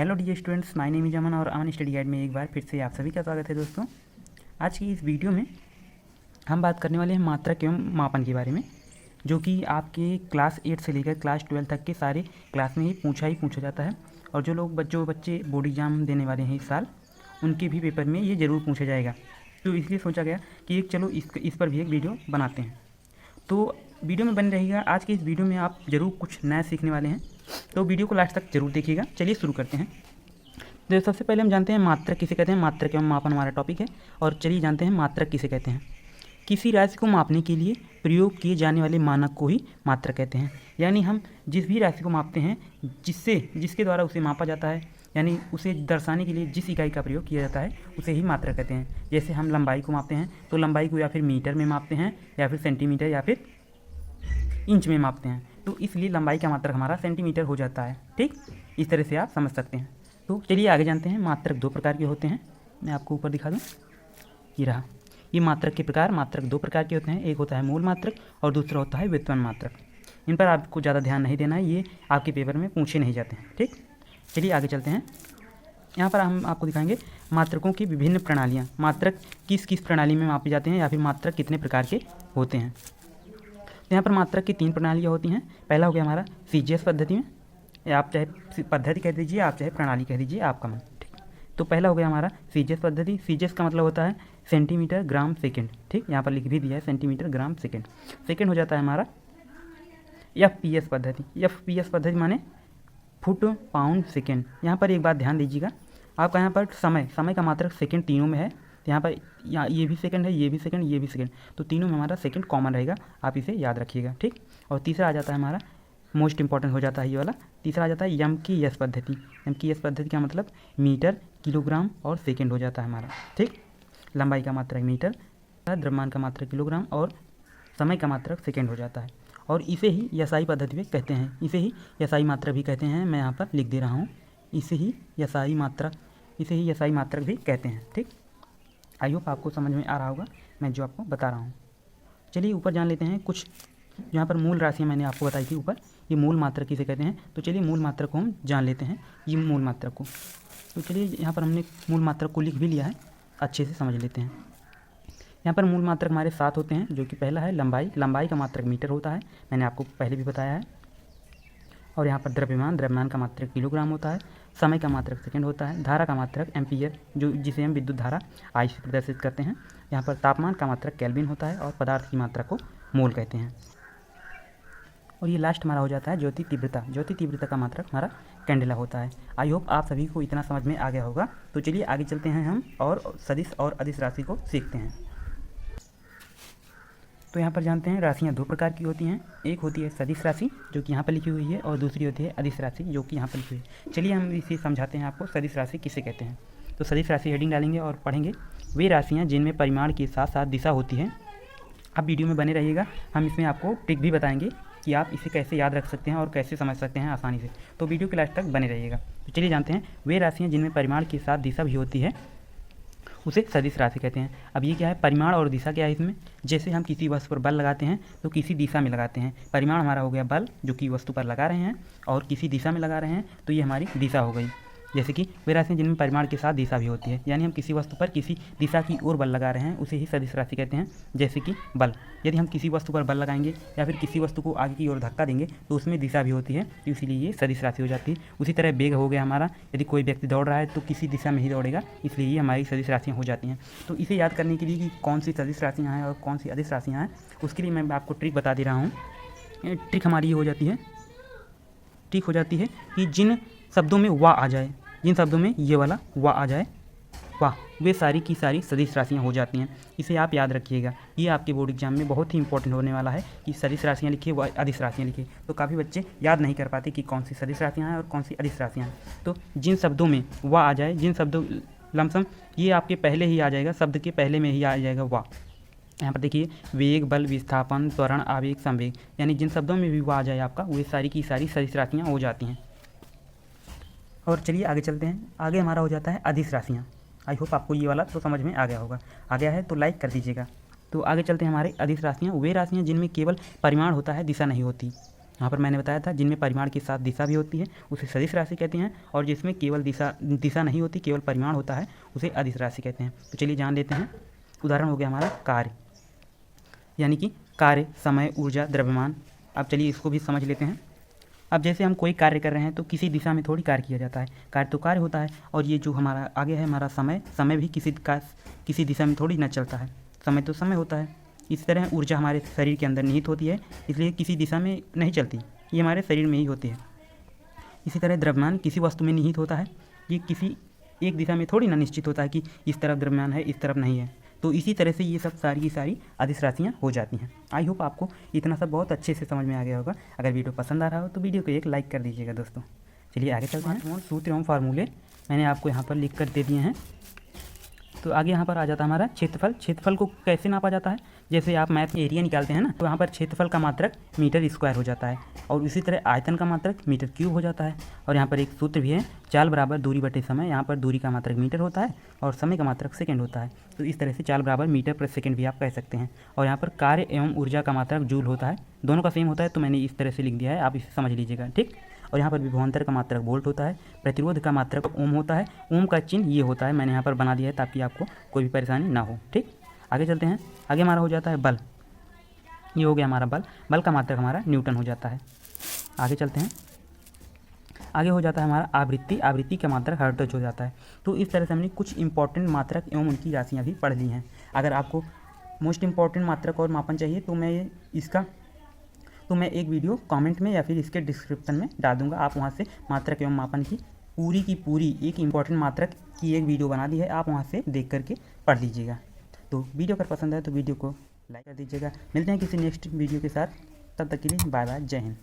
Hello dear students, my name is Aman और Aman study guide में एक बार फिर से आप सभी का स्वागत है। दोस्तों, आज की इस वीडियो में हम बात करने वाले हैं मात्रक एवं मापन के बारे में, जो कि आपके क्लास 8 से लेकर क्लास 12 तक के सारे क्लास में ही पूछा जाता है। और जो बच्चे बोर्ड एग्जाम देने वाले हैं इस साल, उनके भी पेपर में ये ज़रूर पूछा जाएगा। तो इसलिए सोचा गया कि चलो इस पर भी एक वीडियो बनाते हैं। तो वीडियो में बने रहिएगा। आज के इस वीडियो में आप ज़रूर कुछ नया सीखने वाले हैं, तो वीडियो को लास्ट तक जरूर देखिएगा। चलिए शुरू करते हैं। तो सबसे पहले हम जानते हैं मात्रक किसे कहते हैं। मात्रक एवं मापन हमारा टॉपिक है। और चलिए जानते हैं मात्रक किसे कहते हैं। किसी राशि को मापने के लिए प्रयोग किए जाने वाले मानक को ही मात्रक कहते हैं। यानी हम जिस भी राशि को मापते हैं, जिसके द्वारा उसे मापा जाता है, यानी उसे दर्शाने के लिए जिस इकाई का प्रयोग किया जाता है, उसे ही मात्रक कहते हैं। जैसे हम लंबाई को मापते हैं तो लंबाई को या फिर मीटर में मापते हैं, या फिर सेंटीमीटर, या फिर इंच में मापते हैं। तो इसलिए लंबाई का मात्रक हमारा सेंटीमीटर हो जाता है। ठीक, इस तरह से आप समझ सकते हैं। तो चलिए आगे जानते हैं। मात्रक दो प्रकार के होते हैं। मैं आपको ऊपर दिखा दूँ, ये रहा। ये मात्रक के प्रकार मात्रक दो प्रकार के होते हैं। एक होता है मूल मात्रक और दूसरा होता है व्युत्पन्न मात्रक। इन पर आपको ज़्यादा ध्यान नहीं देना है, ये आपके पेपर में पूछे नहीं जाते हैं। ठीक, चलिए आगे चलते हैं। यहाँ पर हम आपको दिखाएंगे मात्रकों की विभिन्न प्रणालियाँ। मात्रक किस किस प्रणाली में मापे जाते हैं, या फिर मात्रक कितने प्रकार के होते हैं। यहाँ पर मात्रक की 3 प्रणालियाँ होती हैं। पहला हो गया हमारा सीजीएस पद्धति में, या आप चाहे पद्धति कह दीजिए, आप चाहे प्रणाली कह दीजिए, आपका मन। ठीक, तो पहला हो गया हमारा सीजीएस पद्धति। सीजीएस का मतलब होता है सेंटीमीटर ग्राम सेकेंड। ठीक, यहाँ पर लिख भी दिया है सेंटीमीटर ग्राम सेकेंड। सेकेंड हो जाता है हमारा एफपीएस पद्धति। एफपीएस पद्धति माने फुट पाउंड सेकेंड। यहाँ पर एक बात ध्यान दीजिएगा, आपका यहाँ पर समय का मात्रक सेकेंड तीनों में है। तो यहाँ पर ये भी सेकंड है, ये भी सेकंड, ये भी सेकंड, तो तीनों में हमारा सेकंड कॉमन रहेगा। आप इसे याद रखिएगा। ठीक, और तीसरा आ जाता है हमारा, मोस्ट इंपॉर्टेंट हो जाता है ये वाला, तीसरा आ जाता है एम की एस पद्धति। एम की एस पद्धति का मतलब मीटर, किलोग्राम और सेकेंड हो जाता है हमारा। ठीक, लंबाई का मात्रक मीटर, द्रव्यमान का मात्रक किलोग्राम और समय का मात्रक सेकेंड हो जाता है। और इसे ही यसाई पद्धति भी कहते हैं, इसे ही यसाई मात्रक भी कहते हैं। मैं यहाँ पर लिख दे रहा हूँ, इसे ही यसाई मात्रक भी कहते हैं। ठीक, आई होप आपको समझ में आ रहा होगा मैं जो आपको बता रहा हूँ। चलिए ऊपर जान लेते हैं कुछ। यहाँ पर मूल राशियाँ मैंने आपको बताई थी ऊपर, ये मूल मात्रक किसे कहते हैं। तो चलिए मूल मात्रक को हम जान लेते हैं, ये मूल मात्रक को। तो चलिए यहाँ पर हमने मूल मात्रक को लिख भी लिया है, अच्छे से समझ लेते हैं। यहाँ पर मूल मात्रक हमारे 7 होते हैं, जो कि पहला है लंबाई। लंबाई का मात्रक मीटर होता है, मैंने आपको पहले भी बताया है। और यहाँ पर द्रव्यमान का मात्रक किलोग्राम होता है। समय का मात्रक सेकंड होता है। धारा का मात्रक एम्पियर, जिसे हम विद्युत धारा आई से प्रदर्शित करते हैं। यहाँ पर तापमान का मात्रक केल्विन होता है। और पदार्थ की मात्रा को मोल कहते हैं। और ये लास्ट हमारा हो जाता है ज्योति तीव्रता। ज्योति तीव्रता का मात्रक हमारा कैंडेला होता है। आई होप आप सभी को इतना समझ में आ गया होगा। तो चलिए आगे चलते हैं हम, और सदिश और अदिश राशि को सीखते हैं। तो यहाँ पर जानते हैं राशियाँ 2 प्रकार की होती हैं। एक होती है सदिश राशि, जो कि यहाँ पर लिखी हुई है, और दूसरी होती है अदिश राशि, जो कि यहाँ पर लिखी हुई है। चलिए हम इसे समझाते हैं आपको, सदिश राशि किसे कहते हैं। तो सदिश राशि हेडिंग डालेंगे और पढ़ेंगे, वे राशियाँ जिनमें परिमाण के साथ साथ दिशा होती है। आप वीडियो में बने रहिएगा, हम इसमें आपको ट्रिक भी बताएंगे कि आप इसे कैसे याद रख सकते हैं और कैसे समझ सकते हैं आसानी से। तो वीडियो के लास्ट तक बने रहिएगा। तो चलिए जानते हैं, वे राशियाँ जिनमें परिमाण के साथ दिशा भी होती है, उसे सदिश राशि कहते हैं। अब ये क्या है, परिमाण और दिशा क्या है इसमें। जैसे हम किसी वस्तु पर बल लगाते हैं तो किसी दिशा में लगाते हैं। परिमाण हमारा हो गया बल, जो कि वस्तु पर लगा रहे हैं, और किसी दिशा में लगा रहे हैं, तो ये हमारी दिशा हो गई। जैसे कि वे राशियाँ जिनमें परिमाण के साथ दिशा भी होती है, यानी हम किसी वस्तु पर किसी दिशा की ओर बल लगा रहे हैं, उसे ही सदिश राशि कहते हैं। जैसे कि बल, यदि हम किसी वस्तु पर बल लगाएंगे या फिर किसी वस्तु को आगे की ओर धक्का देंगे, तो उसमें दिशा भी होती है, तो इसीलिए ये सदिश राशि हो जाती है। उसी तरह वेग हो गया हमारा, यदि कोई व्यक्ति दौड़ रहा है तो किसी दिशा में ही दौड़ेगा, इसलिए ये हमारी सदिश राशियाँ हो जाती हैं। तो इसे याद करने के लिए कि कौन सी सदिश राशियाँ हैं और कौन सी अदिश राशियाँ हैं, उसके लिए मैं आपको ट्रिक बता दे रहा हूँ। ट्रिक हमारी ये हो जाती है कि जिन शब्दों में वाह आ जाए, जिन शब्दों में ये वाला वाह आ जाए, वाह, वे सारी की सारी सदिश राशियाँ हो जाती हैं। इसे आप याद रखिएगा, ये आपके बोर्ड एग्जाम में बहुत ही इंपॉर्टेंट होने वाला है कि सदिश राशियाँ लिखिए व अदिश राशियाँ लिखिए। तो काफ़ी बच्चे याद नहीं कर पाते कि कौन सी सदिश राशियाँ हैं और कौन सी अदिश राशियाँ हैं। तो जिन शब्दों में वाह आ जाए, जिन शब्दों लमसम ये आपके पहले ही आ जाएगा, शब्द के पहले में ही आ जाएगा वाह। यहाँ पर देखिए, वेग, बल, विस्थापन, त्वरण, आवेग, संवेग, यानी जिन शब्दों में भी वाह आ जाए आपका, वे सारी की सारी सदिश राशियाँ हो जाती हैं। और चलिए आगे चलते हैं। आगे हमारा हो जाता है अदिश राशियाँ। आई होप आपको ये वाला तो समझ में आ गया होगा। आ गया है तो लाइक कर दीजिएगा। तो आगे चलते हैं हमारे अदिश राशियाँ। वे राशियाँ जिनमें केवल परिमाण होता है, दिशा नहीं होती। यहाँ पर मैंने बताया था जिनमें परिमाण के साथ दिशा भी होती है उसे सदिश राशि कहते हैं, और जिसमें केवल दिशा नहीं होती, केवल परिमाण होता है, उसे अदिश राशि कहते हैं। तो चलिए जान लेते हैं। उदाहरण हो गया हमारा कार्य, यानी कि कार्य, समय, ऊर्जा, द्रव्यमान। अब चलिए इसको भी समझ लेते हैं। अब जैसे हम कोई कार्य कर रहे हैं तो किसी दिशा में थोड़ी कार्य किया जाता है, कार्य तो कार्य होता है। और ये जो हमारा आगे है हमारा समय भी किसी दिशा में थोड़ी न चलता है, समय तो समय होता है। इस तरह ऊर्जा हमारे शरीर के अंदर निहित होती है, इसलिए किसी दिशा में नहीं चलती, ये हमारे शरीर में ही होती है। इसी तरह द्रव्यमान किसी वस्तु में निहित होता है, ये किसी एक दिशा में थोड़ी ना निश्चित होता है कि इस तरफ द्रव्यमान है, इस तरफ नहीं है। तो इसी तरह से ये सब सारी की सारी अदिश राशियाँ हो जाती हैं। आई होप आपको इतना सब बहुत अच्छे से समझ में आ गया होगा। अगर वीडियो पसंद आ रहा हो तो वीडियो को एक लाइक कर दीजिएगा दोस्तों। चलिए आगे चलते हैं। सूत्र एवं फार्मूले मैंने आपको यहाँ पर लिख कर दे दिए हैं। तो आगे यहाँ पर आ जाता है हमारा क्षेत्रफल। क्षेत्रफल को कैसे नापा जाता है, जैसे आप मैथ में एरिया निकालते हैं ना, तो यहाँ पर क्षेत्रफल का मात्रक मीटर स्क्वायर हो जाता है, और इसी तरह आयतन का मात्रक मीटर क्यूब हो जाता है। और यहाँ पर एक सूत्र भी है, चाल बराबर दूरी बटे समय। यहाँ पर दूरी का मात्रक मीटर होता है और समय का मात्रक सेकंड होता है, तो इस तरह से चाल बराबर मीटर प्रति सेकंड भी आप कह सकते हैं। और यहाँ पर कार्य एवं ऊर्जा का मात्रक जूल होता है, दोनों का सेम होता है, तो मैंने इस तरह से लिख दिया है, आप इसे समझ लीजिएगा, ठीक। और यहाँ पर विभवांतर का मात्रक वोल्ट होता है, प्रतिरोध का मात्रक ओम होता है, ओम का चिन्ह ये होता है, मैंने यहाँ पर बना दिया है ताकि आपको कोई भी परेशानी ना हो, ठीक। आगे चलते हैं। आगे हमारा हो जाता है बल, ये हो गया हमारा बल। बल का मात्रक हमारा न्यूटन हो जाता है। आगे चलते हैं। आगे हो जाता है हमारा आवृत्ति, आवृत्ति का मात्रक हर्ट्ज हो जाता है। तो इस तरह से हमने कुछ इंपॉर्टेंट मात्रक एवं उनकी राशियाँ भी पढ़ ली हैं। अगर आपको मोस्ट इंपॉर्टेंट मात्रक और मापन चाहिए तो मैं एक वीडियो कमेंट में या फिर इसके डिस्क्रिप्शन में डाल दूंगा, आप वहां से मात्रक एवं मापन की पूरी एक इंपॉर्टेंट मात्रक की एक वीडियो बना दी है, आप वहां से देख करके पढ़ लीजिएगा। तो वीडियो अगर पसंद है तो वीडियो को लाइक कर दीजिएगा। मिलते हैं किसी नेक्स्ट वीडियो के साथ, तब तक के लिए बाय बाय, जय हिंद।